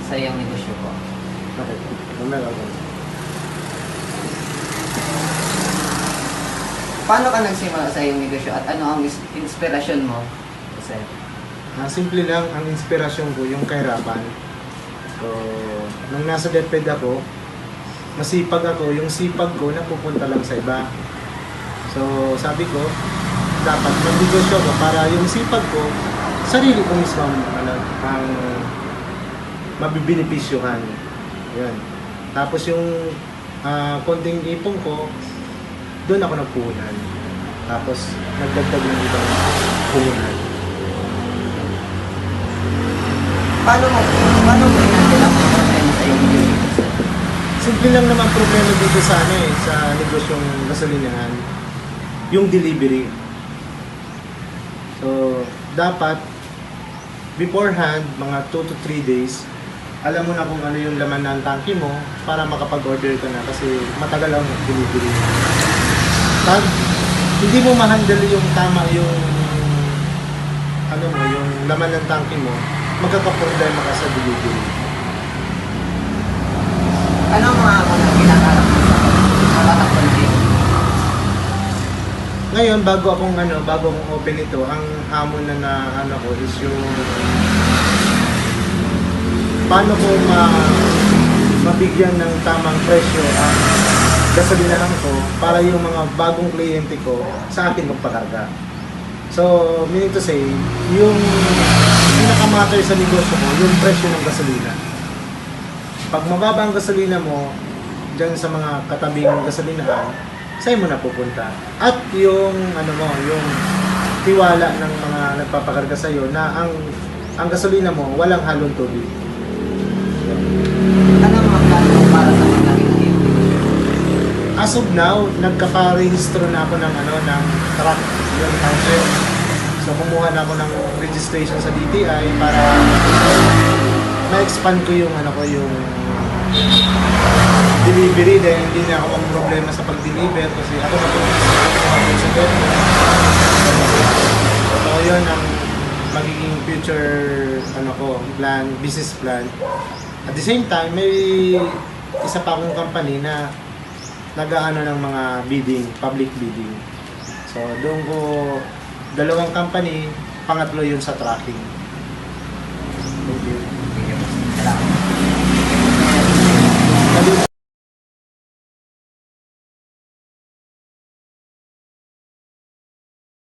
sa iyong negosyo po? Okay. Mamaya ako. Paano ka nagsimula sa iyong negosyo at ano ang inspirasyon mo, sir? Simple lang, ang inspirasyon ko, yung kahirapan. So, nung nasa DepEd ako, masipag ako, yung sipag ko napupunta lang sa iba. So, sabi ko, dapat mag-negosyo ko para yung sipag ko, sarili ko mismo ang mabibenepisyohan. Yun. Tapos yung konting ipon ko, doon ako nagpuhunan. Tapos, nagdagdag ng ibang puhunan. Paano mo i-handle ang mga problema sa iyong negosyo, sir? Simple lang naman problema dito sa sa negosyong gasolinahan, yung delivery. So, dapat beforehand, mga 2 to 3 days, alam mo na kung ano yung laman ng tangke mo para makapag-order ka na kasi matagal ang delivery. Pag hindi mo ma-handle yung tama yung yung laman ng tangke mo, magkakaproblema ka sa delivery. Ano ang mga unang kinaharap mo sa tatakbo ng iyong negosyo? Ngayon, bago akong open ito, ang hamon na ko is yung paano ko mabigyan ng tamang presyo ang gasolinahan ko para yung mga bagong kliyente ko sa akin magpakarga. So, meaning to say, yung pinakamatter sa negosyo mo, yung presyo ng gasolina. Pag mababa ang gasolina mo, dyan sa mga katabing gasolinahan, sa'yo mo na pupunta. At yung yung tiwala ng mga nagpapakarga sa'yo na ang gasolina mo walang halong tubig. Ano ang mga plano mo para sa mga iyong negosyo? As of now, nagkaparehistro na ako ng truck, yung tanker. So kumuha na ako ng registration sa DTI para ma-expand ko yung yung delivery dahil hindi na ako problema sa pag-deliver kasi ako na po sa government. So yun ang magiging future business plan. At the same time, may isa pa akong company na nag-aano ng mga public bidding. So doon ko, 2 company, pangatlo yun sa tracking.